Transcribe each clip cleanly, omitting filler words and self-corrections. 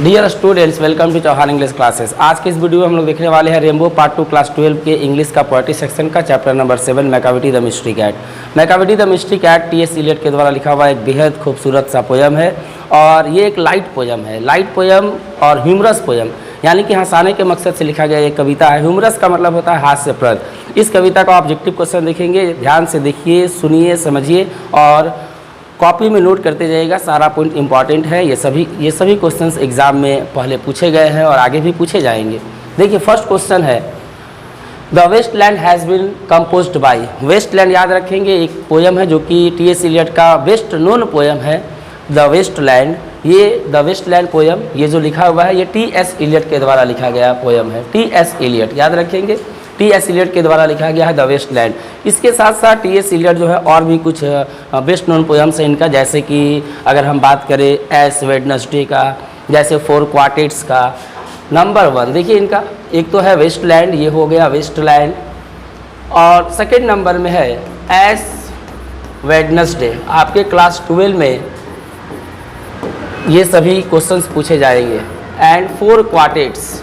Dear students, welcome to Chauhan English classes. आज के इस वीडियो में हम लोग देखने वाले हैं रेनबो पार्ट 2 क्लास 12 के इंग्लिश का पोएट्री सेक्शन का chapter number 7 Macavity the mystery cat. Macavity the mystery cat T S. Eliot के द्वारा लिखा हुआ एक बेहद खूबसूरत सा पोयम है और ये एक लाइट पोयम है। लाइट पोयम और ह्यूमरस पोयम यानी कि हंसाने के मकसद से लिखा गया एक कविता है। ह्यूमरस का मतलब होता है हास्यप्रद। इस कविता का ऑब्जेक्टिव क्वेश्चन देखेंगे, ध्यान से देखिए, सुनिए, समझिए और कॉपी में नोट करते जाइएगा। सारा पॉइंट इंपॉर्टेंट है। ये सभी क्वेश्चंस एग्जाम में पहले पूछे गए हैं और आगे भी पूछे जाएंगे। देखिए, फर्स्ट क्वेश्चन है the Waste Land has been composed by. Waste Land याद रखेंगे, एक पोयम है जो कि टी.एस. इलियट का बेस्ट नोन पोयम है द वेस्टलैंड। ये द वेस्टलैंड पोयम, ये जो लिखा हुआ है, ये टी.एस. इलियट के द्वारा लिखा गया पोयम है। टी.एस. इलियट याद रखेंगे, टी.एस. इलियट के द्वारा लिखा गया है द वेस्टलैंड। इसके साथ साथ टी.एस. इलियट जो है और भी कुछ बेस्ट नोन पोयम्स हैं इनका, जैसे कि अगर हम बात करें एस वेडनेसडे का, जैसे 4 क्वार्टेट्स का। नंबर 1 देखिए इनका, एक तो है वेस्टलैंड, ये हो गया वेस्टलैंड, और सेकंड नंबर में है एस वेडनेसडे। आपके क्लास 12 में ये सभी क्वेश्चंस पूछे जाएंगे। एंड 4 क्वार्टेट्स,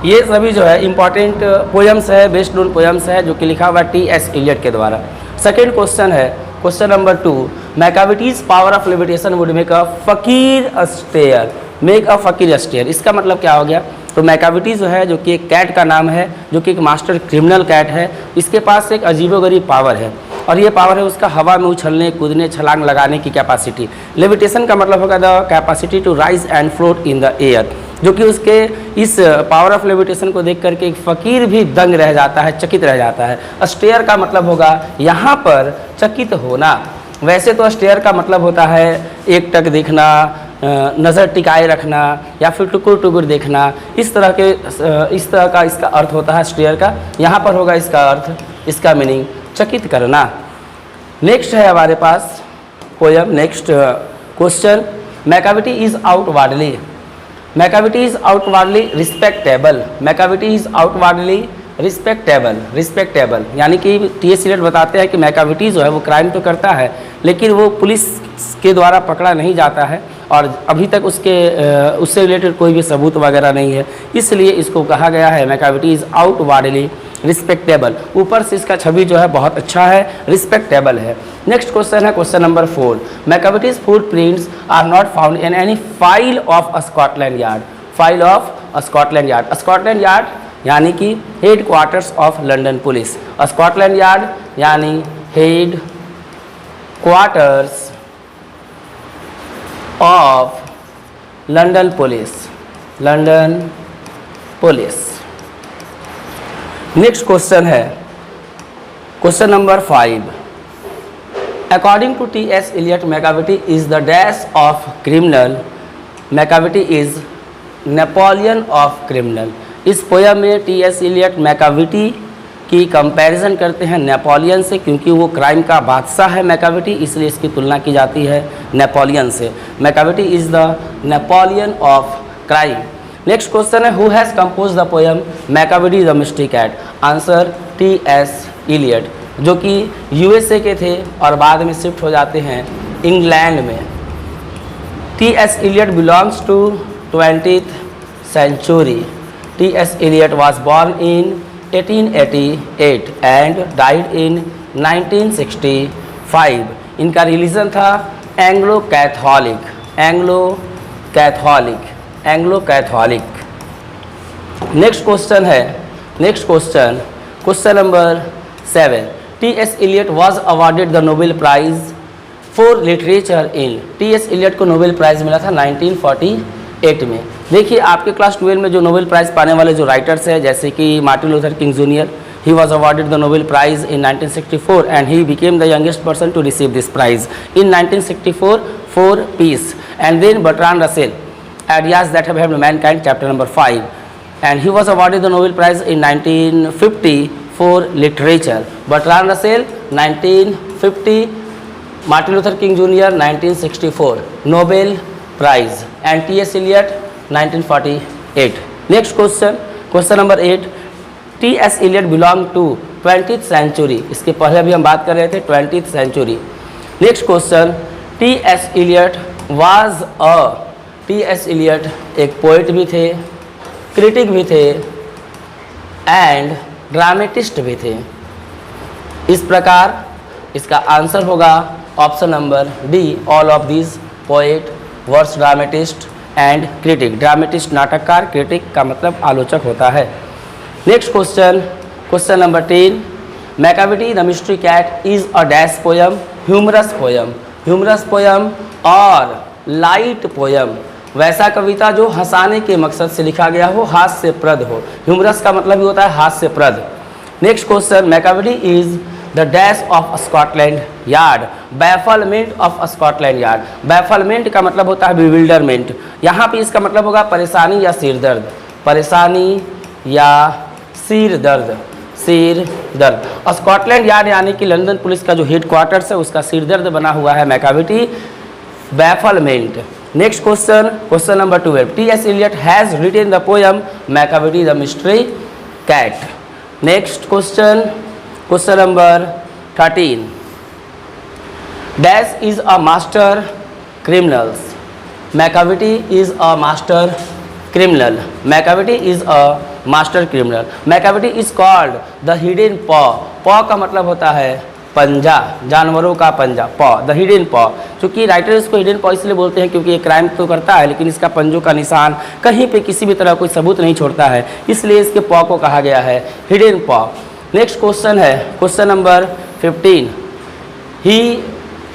ये सभी जो है इंपॉर्टेंट पोयम्स है, बेस्ट नोन पोयम्स है जो कि लिखा हुआ टी.एस. इलियट के द्वारा। सेकंड क्वेश्चन है question number 2, Macavity's power of levitation would make a fakir stare. Make a fakir अस्टेयर, इसका मतलब क्या हो गया? तो मैकाविटी जो है, जो कि एक कैट का नाम है, जो कि एक मास्टर क्रिमिनल कैट है, इसके पास एक अजीबोगरीब पावर है और ये पावर है उसका हवा में उछलने, कूदने, छलांग लगाने की कैपेसिटी। लेविटेशन का मतलब होगा the capacity to rise and float in the air, जो कि उसके इस पावर ऑफ लेविटेशन को देख करके एक फ़कीर भी दंग रह जाता है, चकित रह जाता है। अस्टेयर का मतलब होगा यहाँ पर चकित होना। वैसे तो अस्टेयर का मतलब होता है एक टक देखना, नज़र टिकाए रखना या फिर टुकुर टुकुर देखना। इस तरह का इसका अर्थ होता है अस्टेयर का। यहाँ पर होगा इसका अर्थ, इसका मीनिंग चकित करना। नेक्स्ट है हमारे पास poem, next question, Macavity is outwardly. Macavity is outwardly respectable. Macavity is outwardly respectable यानी कि टी.एस. इलियट बताते हैं कि मैकाविटी जो है वो क्राइम तो करता है लेकिन वो पुलिस के द्वारा पकड़ा नहीं जाता है और अभी तक उससे रिलेटेड कोई भी सबूत वगैरह नहीं है, इसलिए इसको कहा गया है मैकाविटी इज़ आउटवर्डली रिस्पेक्टेबल। ऊपर से इसका छवि जो है बहुत अच्छा है, रिस्पेक्टेबल है। नेक्स्ट क्वेश्चन है question number 4, Macavity's footprints are not found in any file of Scotland Yard. File of Scotland Yard, Scotland Yard यानी कि headquarters of London police. Scotland Yard यानी headquarters of London police, London police. Next question है question number 5, according to T S. Eliot Macavity is the dash of criminal. Macavity is Napoleon of criminal. इस poem में T S. Eliot Macavity की comparison करते हैं Napoleon से, क्योंकि वो crime का बादशाह है मैकाविटी, इसलिए इसकी तुलना की जाती है नेपोलियन से। Macavity is the Napoleon of crime. Next question है who has compose the poem Macavity the mystery cat. Answer T S. Eliot, जो कि यूएसए के थे और बाद में शिफ्ट हो जाते हैं इंग्लैंड में। T S. Eliot belongs to 20th century. T.S. Eliot was born in 1888 and died in 1965. इनका रिलीजन था एंग्लो कैथोलिक। नेक्स्ट क्वेश्चन है question number 7, T S. Eliot was awarded the Nobel prize for literature in. T S. Eliot को Nobel prize मिला था 1948 में। देखिए, आपके class 12 में जो नोबेल प्राइज़ पाने वाले जो राइटर्स हैं, जैसे कि Martin Luther King junior, he was awarded the Nobel prize in 1964 and he became the youngest person to receive this prize in 1964 for peace. And then Bertrand Russell, ideas that have helped mankind, chapter number 5, and he was awarded the Nobel prize in 1950 for literature. Bertrand Russell 1950, Martin Luther King junior 1964 Nobel prize, and T S. Eliot 1948। Next question number 8, T S. Eliot belong to 20th century। इसके पहले भी हम बात कर रहे थे 20th century। Next question, T.S. Eliot was a T.S. Eliot एक poet भी थे, क्रिटिक भी थे एंड ड्रामेटिस्ट भी थे। इस प्रकार इसका आंसर होगा option number D, all of these poet, verse, dramatist and critic. Dramatist नाटककार, क्रिटिक का मतलब आलोचक होता है। Next question, question number 10, Macavity the mystery cat is a dash poem, humorous poem. Humorous poem और लाइट पोयम, वैसा कविता जो हंसाने के मकसद से लिखा गया हो, हास्यप्रद हो। ह्यूमरस का मतलब ही होता है हास्यप्रद। Next question, Macavity is the dash of Scotland Yard, bafflement of Scotland Yard. Bafflement का मतलब होता है बिविल्डरमेंट, यहाँ पे इसका मतलब होगा परेशानी या सिर दर्द, परेशानी या सिर दर्द, सिर दर्द। स्कॉटलैंड यार्ड यानी कि लंदन पुलिस का जो हेड क्वार्टर्स है उसका सिर दर्द बना हुआ है Macavity, bafflement. Next question, question number 12, T.S. Eliot has written the poem Macavity the mystery cat. Next question, question number 13, dash is a master criminals, Macavity is a master criminal, Macavity is a master criminal. Macavity is called the hidden paw, paw का मतलब होता है पंजा, जानवरों का पंजा, पॉ, the hidden पॉ। क्योंकि राइटर इसको हिडन पॉ इसलिए बोलते हैं क्योंकि ये क्राइम तो करता है लेकिन इसका पंजों का निशान कहीं पे किसी भी तरह कोई सबूत नहीं छोड़ता है, इसलिए इसके पॉ को कहा गया है हिडन पॉ। नेक्स्ट क्वेश्चन है question number 15,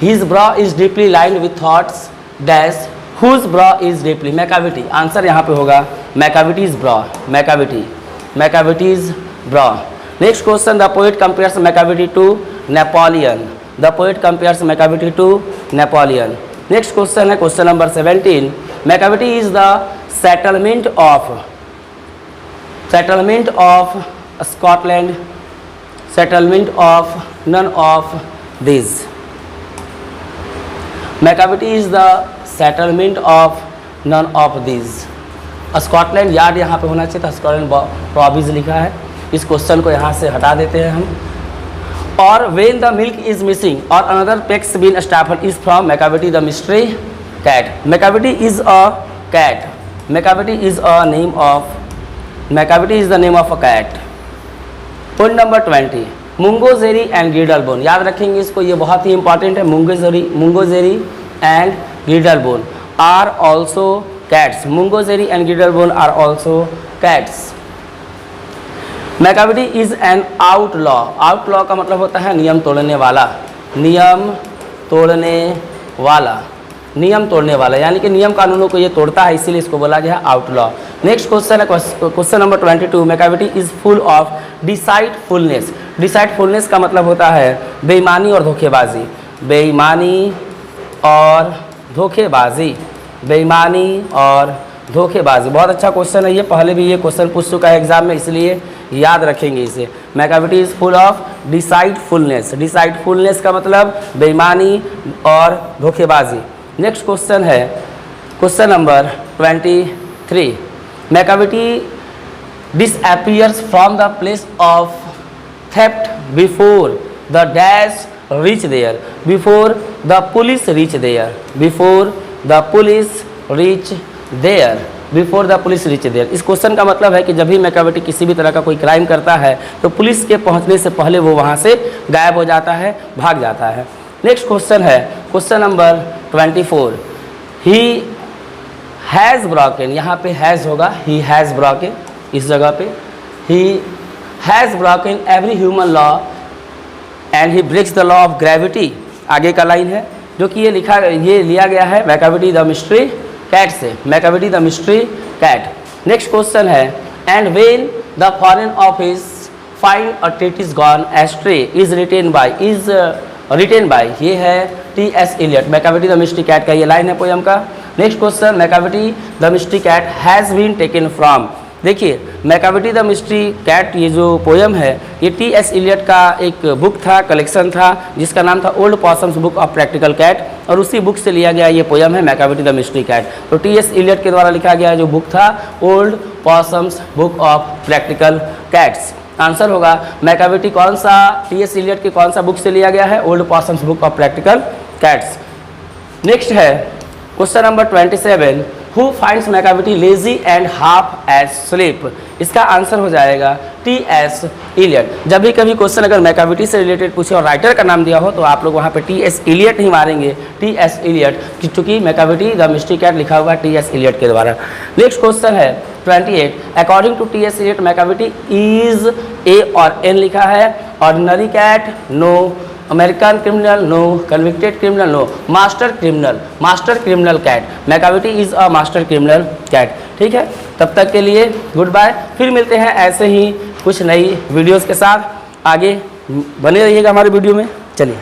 his brow is deeply lined with thoughts dash, whose brow is deeply, Macavity. Answer यहाँ पे होगा Macavity's brow, Macavity, Macavity's brow. Next question, the poet compares Macavity to Napoleon, the poet compares Macavity to Napoleon. Next question है question number 17, Macavity is the settlement of Scotland, settlement of none of these, Macavity is the settlement of none of these। Scotland yard यहाँ पे होना चाहिए था, Scotland प्रॉविंस लिखा है, इस question को यहाँ से हटा देते हैं हम। और when the milk is missing or another peck's been stapled is from Macavity the mystery cat, Macavity is a cat, Macavity is a name of, Macavity is the name of a cat। Point number 20, Mungojerrie and Griddlebone, याद रखेंगे इसको, ये बहुत ही important है। Mungojerrie and Griddlebone are also cats, Mungojerrie and Griddlebone are also cats. Macavity is an outlaw, outlaw का मतलब होता है नियम तोड़ने वाला, नियम तोड़ने वाला, नियम तोड़ने वाला, यानी कि नियम कानूनों को ये तोड़ता है, इसीलिए इसको बोला गया आउटलॉ। नेक्स्ट क्वेश्चन है question number 22, Macavity is full of deceitfulness, deceitfulness का मतलब होता है बेईमानी और धोखेबाजी, बेईमानी और धोखेबाजी, बेईमानी और धोखेबाजी। बहुत अच्छा क्वेश्चन है ये, पहले भी ये क्वेश्चन पूछ चुका है एग्जाम में, इसलिए याद रखेंगे इसे। Macavity is full of deceitfulness, deceitfulness का मतलब बेईमानी और धोखेबाजी। नेक्स्ट क्वेश्चन है question number 23, Macavity disappears from the place of theft before the dash reach there, before the police reach there, before the police reach there, before the police reach there। इस question का मतलब है कि जब भी Macavity किसी भी तरह का कोई क्राइम करता है तो पुलिस के पहुंचने से पहले वो वहां से गायब हो जाता है, भाग जाता है। नेक्स्ट क्वेश्चन है question number 24, he has broken, यहाँ पे हैज़ होगा, ही हैज़ ब्रोकन, इस जगह पे he has broken every human law and he breaks the law of gravity, आगे का लाइन है जो कि ये लिया गया है मैकाविटी द मिस्ट्री कैट से, Macavity the mystery cat. Next question है and when the foreign office find a treaty's gone astray is written by, ये है T.S. Eliot, Macavity the mystery cat का ये लाइन है पोयम का। Next question, Macavity the mystery cat has been taken from, देखिए Macavity the mystery cat ये जो poem है ये T.S. Eliot का एक बुक था, कलेक्शन था जिसका नाम था old Possum's book of practical cat, और उसी बुक से लिया गया ये पोयम है मैकाविटी द मिस्ट्री कैट। तो T.S. Eliot के द्वारा लिखा गया जो बुक था old Possum's book of practical cats. Answer होगा मैकाविटी कौन सा T.S. Eliot के कौन सा बुक से लिया गया है, old Possum's book of practical cats. Next है question number 27, who finds Macavity lazy and half asleep. इसका आंसर हो जाएगा टी.एस. इलियट। जब भी कभी क्वेश्चन अगर मैकाविटी से रिलेटेड पूछे और राइटर का नाम दिया हो तो आप लोग वहाँ पे टी.एस. इलियट ही मारेंगे, टी.एस. इलियट, क्योंकि मैकाविटी द मिस्ट्री कैट लिखा हुआ है टी.एस. इलियट के द्वारा। नेक्स्ट क्वेश्चन है 28, according to T S. Eliot Macavity is A और एन लिखा है, ordinary cat no, American criminal no, convicted criminal no, master criminal cat. Macavity is a master criminal cat. ठीक है, तब तक के लिए गुड बाय। फिर मिलते हैं ऐसे ही कुछ नई वीडियोस के साथ। आगे बने रहिएगा हमारे वीडियो में। चलिए।